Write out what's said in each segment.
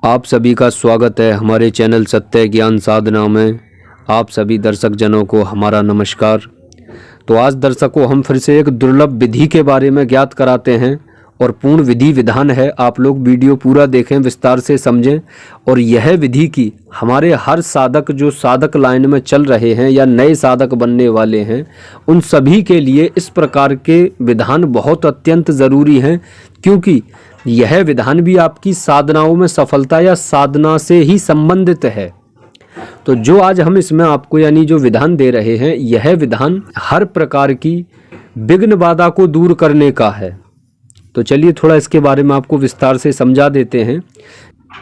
आप सभी का स्वागत है हमारे चैनल सत्य ज्ञान साधना में। आप सभी दर्शक जनों को हमारा नमस्कार। तो आज दर्शकों हम फिर से एक दुर्लभ विधि के बारे में ज्ञात कराते हैं और पूर्ण विधि विधान है। आप लोग वीडियो पूरा देखें, विस्तार से समझें। और यह विधि की हमारे हर साधक जो साधक लाइन में चल रहे हैं या नए साधक बनने वाले हैं, उन सभी के लिए इस प्रकार के विधान बहुत अत्यंत ज़रूरी हैं, क्योंकि यह विधान भी आपकी साधनाओं में सफलता या साधना से ही संबंधित है। तो जो आज हम इसमें आपको यानी जो विधान दे रहे हैं, यह विधान हर प्रकार की विघ्न बाधा को दूर करने का है। तो चलिए थोड़ा इसके बारे में आपको विस्तार से समझा देते हैं।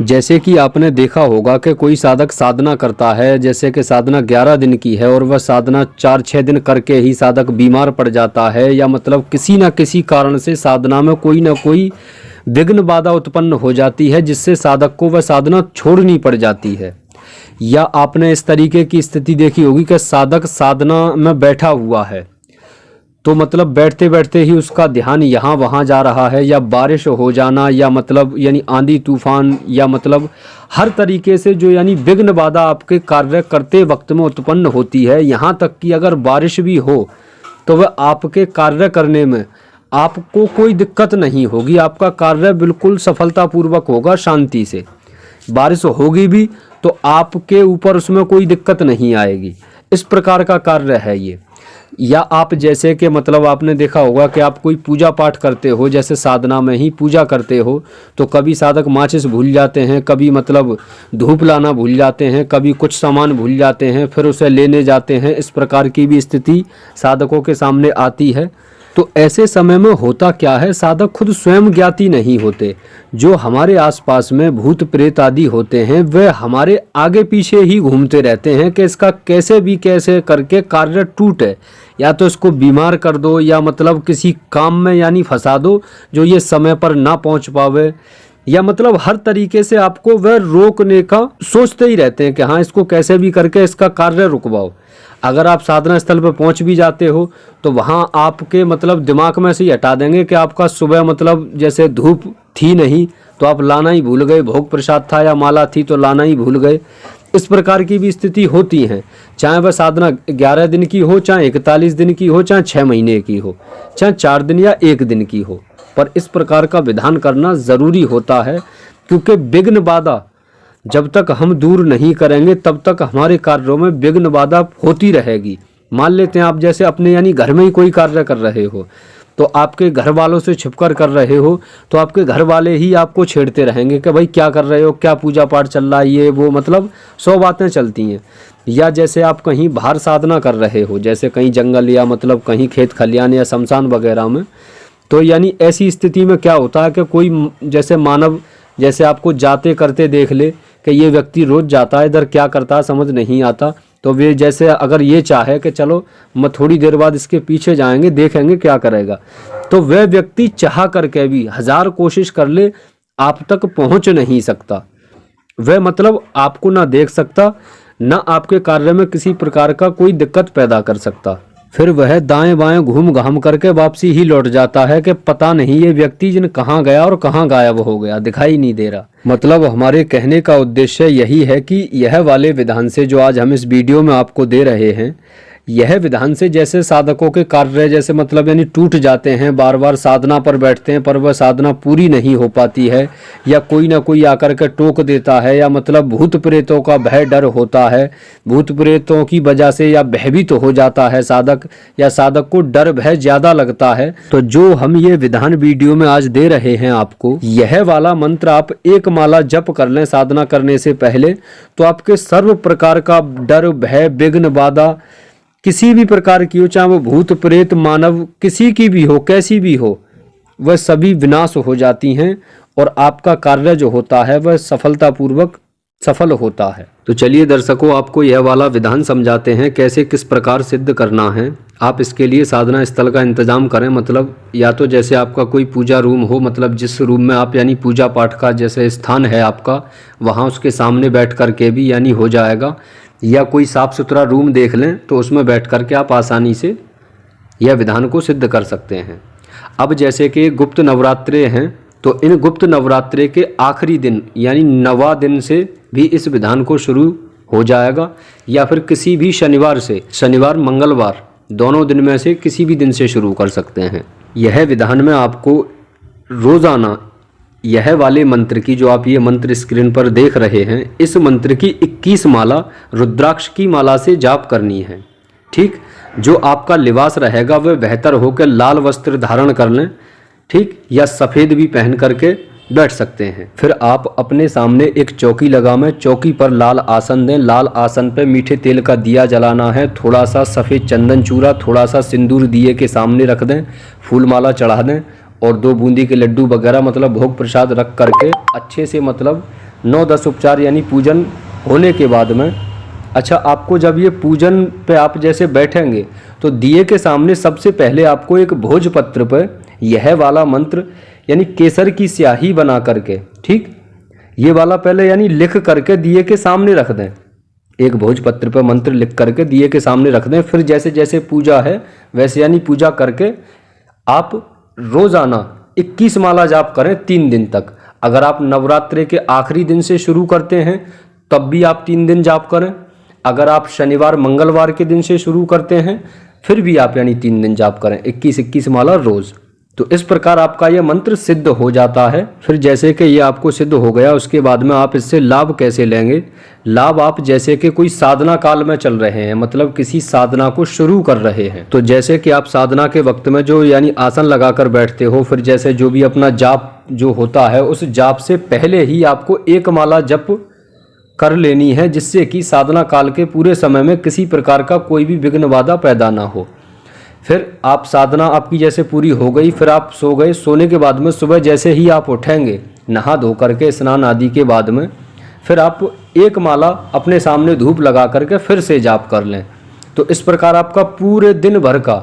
जैसे कि आपने देखा होगा कि कोई साधक साधना करता है, जैसे कि साधना 11 दिन की है और वह साधना 4-6 दिन करके ही साधक बीमार पड़ जाता है, या मतलब किसी न किसी कारण से साधना में कोई ना कोई विघ्न बाधा उत्पन्न हो जाती है, जिससे साधक को वह साधना छोड़नी पड़ जाती है। या आपने इस तरीके की स्थिति देखी होगी कि साधक साधना में बैठा हुआ है, तो मतलब बैठते बैठते ही उसका ध्यान यहाँ वहाँ जा रहा है, या बारिश हो जाना, या मतलब यानी आंधी तूफान, या मतलब हर तरीके से जो यानी विघ्न बाधा आपके कार्य करते वक्त में उत्पन्न होती है। यहाँ तक कि अगर बारिश भी हो तो वह आपके कार्य करने में आपको कोई दिक्कत नहीं होगी, आपका कार्य बिल्कुल सफलतापूर्वक होगा, शांति से। बारिश होगी भी तो आपके ऊपर उसमें कोई दिक्कत नहीं आएगी। इस प्रकार का कार्य है ये। या आप जैसे कि मतलब आपने देखा होगा कि आप कोई पूजा पाठ करते हो, जैसे साधना में ही पूजा करते हो, तो कभी साधक माचिस भूल जाते हैं, कभी मतलब धूप लाना भूल जाते हैं, कभी कुछ सामान भूल जाते हैं, फिर उसे लेने जाते हैं। इस प्रकार की भी स्थिति साधकों के सामने आती है। तो ऐसे समय में होता क्या है, साधक खुद स्वयं ज्ञाती नहीं होते। जो हमारे आसपास में भूत प्रेत आदि होते हैं, वे हमारे आगे पीछे ही घूमते रहते हैं कि इसका कैसे भी कैसे करके कार्य टूटे, या तो इसको बीमार कर दो, या मतलब किसी काम में यानी फंसा दो जो ये समय पर ना पहुंच पावे, या मतलब हर तरीके से आपको वह रोकने का सोचते ही रहते हैं कि हाँ इसको कैसे भी करके इसका कार्य रुकवाओ। अगर आप साधना स्थल पर पहुंच भी जाते हो तो वहाँ आपके मतलब दिमाग में से ही हटा देंगे कि आपका सुबह मतलब जैसे धूप थी नहीं तो आप लाना ही भूल गए, भोग प्रसाद था या माला थी तो लाना ही भूल गए। इस प्रकार की भी स्थिति होती है, चाहे वह साधना 11 दिन की हो, चाहे 41 दिन की हो, चाहे 6 महीने की हो, चाहे 4 दिन या 1 दिन की हो। पर इस प्रकार का विधान करना ज़रूरी होता है, क्योंकि विघ्न बाधा जब तक हम दूर नहीं करेंगे तब तक हमारे कार्यों में विघ्न बाधा होती रहेगी। मान लेते हैं आप जैसे अपने यानी घर में ही कोई कार्य कर रहे हो, तो आपके घर वालों से छिपकर कर रहे हो, तो आपके घर वाले ही आपको छेड़ते रहेंगे कि भाई क्या कर रहे हो, क्या पूजा पाठ चल रहा है, ये वो, मतलब 100 बातें चलती हैं। या जैसे आप कहीं बाहर साधना कर रहे हो, जैसे कहीं जंगल या मतलब कहीं खेत खलियान या शमशान वगैरह में, तो यानी ऐसी स्थिति में क्या होता है कि कोई जैसे मानव जैसे आपको जाते करते देख ले कि ये व्यक्ति रोज जाता है, इधर क्या करता है समझ नहीं आता, तो वे जैसे अगर ये चाहे कि चलो मैं थोड़ी देर बाद इसके पीछे जाएंगे देखेंगे क्या करेगा, तो वह व्यक्ति चाह करके भी 1000 कोशिश कर ले आप तक पहुंच नहीं सकता। वह मतलब आपको ना देख सकता, ना आपके कार्य में किसी प्रकार का कोई दिक्कत पैदा कर सकता। फिर वह दाएं बाएं घूम घाम करके वापसी ही लौट जाता है कि पता नहीं ये व्यक्ति जिन कहाँ गया और कहाँ गायब हो गया, दिखाई नहीं दे रहा। मतलब हमारे कहने का उद्देश्य यही है कि यह वाले विधान से जो आज हम इस वीडियो में आपको दे रहे हैं, यह विधान से जैसे साधकों के कार्य जैसे मतलब यानी टूट जाते हैं, बार बार साधना पर बैठते हैं पर वह साधना पूरी नहीं हो पाती है, या कोई ना कोई आकर के टोक देता है, या मतलब भूत प्रेतों का भय डर होता है, भूत प्रेतों की वजह से या भयभीत हो जाता है साधक, या साधक को डर भय ज्यादा लगता है। तो जो हम ये विधान वीडियो में आज दे रहे हैं आपको, यह वाला मंत्र आप 1 माला जप कर लें साधना करने से पहले, तो आपके सर्व प्रकार का डर भय विघ्न बाधा किसी भी प्रकार की हो, चाहे वो भूत प्रेत मानव किसी की भी हो, कैसी भी हो, वह सभी विनाश हो जाती हैं और आपका कार्य जो होता है वह सफलतापूर्वक सफल होता है। तो चलिए दर्शकों आपको यह वाला विधान समझाते हैं कैसे किस प्रकार सिद्ध करना है। आप इसके लिए साधना स्थल का इंतजाम करें, मतलब या तो जैसे आपका कोई पूजा रूम हो, मतलब जिस रूम में आप यानी पूजा पाठ का जैसे स्थान है आपका, वहाँ उसके सामने बैठ कर के भी यानी हो जाएगा, या कोई साफ़ सुथरा रूम देख लें तो उसमें बैठ कर के आप आसानी से यह विधान को सिद्ध कर सकते हैं। अब जैसे कि गुप्त नवरात्रे हैं तो इन गुप्त नवरात्रे के आखिरी दिन यानी 9वां दिन से भी इस विधान को शुरू हो जाएगा, या फिर किसी भी शनिवार से, शनिवार मंगलवार दोनों दिन में से किसी भी दिन से शुरू कर सकते हैं। यह विधान में आपको रोज़ाना यह वाले मंत्र की, जो आप ये मंत्र स्क्रीन पर देख रहे हैं, इस मंत्र की 21 माला रुद्राक्ष की माला से जाप करनी है। ठीक, जो आपका लिबास रहेगा वह बेहतर हो के लाल वस्त्र धारण कर लें, ठीक, या सफ़ेद भी पहन करके बैठ सकते हैं। फिर आप अपने सामने एक चौकी लगाएं, चौकी पर लाल आसन दें, लाल आसन पर मीठे तेल का दिया जलाना है, थोड़ा सा सफ़ेद चंदन चूरा, थोड़ा सा सिंदूर दिए के सामने रख दें, फूल माला चढ़ा दें और 2 बूंदी के लड्डू वगैरह मतलब भोग प्रसाद रख करके अच्छे से मतलब 9-10 उपचार यानी पूजन होने के बाद में, अच्छा, आपको जब ये पूजन पे आप जैसे बैठेंगे तो दिए के सामने सबसे पहले आपको एक भोजपत्र पर यह वाला मंत्र यानी केसर की स्याही बना करके, ठीक, ये वाला पहले यानी लिख करके दिए के सामने रख दें। एक भोजपत्र पर मंत्र लिख करके दिए के सामने रख दें। फिर जैसे जैसे पूजा है वैसे यानी पूजा करके आप रोज़ाना 21 माला जाप करें 3 दिन तक। अगर आप नवरात्रे के आखिरी दिन से शुरू करते हैं तब भी आप 3 दिन जाप करें। अगर आप शनिवार मंगलवार के दिन से शुरू करते हैं फिर भी आप यानी 3 दिन जाप करें, 21-21 माला रोज़। तो इस प्रकार आपका यह मंत्र सिद्ध हो जाता है। फिर जैसे कि ये आपको सिद्ध हो गया, उसके बाद में आप इससे लाभ कैसे लेंगे? लाभ आप जैसे कि कोई साधना काल में चल रहे हैं, मतलब किसी साधना को शुरू कर रहे हैं, तो जैसे कि आप साधना के वक्त में जो यानी आसन लगाकर बैठते हो, फिर जैसे जो भी अपना जाप जो होता है उस जाप से पहले ही आपको 1 माला जप कर लेनी है, जिससे कि साधना काल के पूरे समय में किसी प्रकार का कोई भी विघ्न बाधा पैदा ना हो। फिर आप साधना आपकी जैसे पूरी हो गई, फिर आप सो गए। सोने के बाद में सुबह जैसे ही आप उठेंगे नहा धो करके स्नान आदि के बाद में, फिर आप 1 माला अपने सामने धूप लगा करके फिर से जाप कर लें। तो इस प्रकार आपका पूरे दिन भर का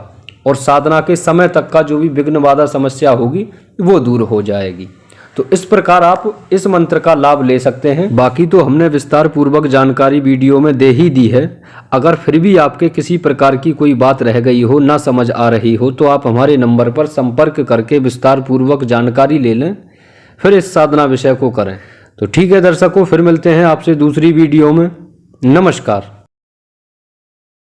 और साधना के समय तक का जो भी विघ्न बाधा समस्या होगी वो दूर हो जाएगी। तो इस प्रकार आप इस मंत्र का लाभ ले सकते हैं। बाकी तो हमने विस्तार पूर्वक जानकारी वीडियो में दे ही दी है। अगर फिर भी आपके किसी प्रकार की कोई बात रह गई हो, ना समझ आ रही हो, तो आप हमारे नंबर पर संपर्क करके विस्तार पूर्वक जानकारी ले लें, फिर इस साधना विषय को करें। तो ठीक है दर्शकों, फिर मिलते हैं आपसे दूसरी वीडियो में। नमस्कार।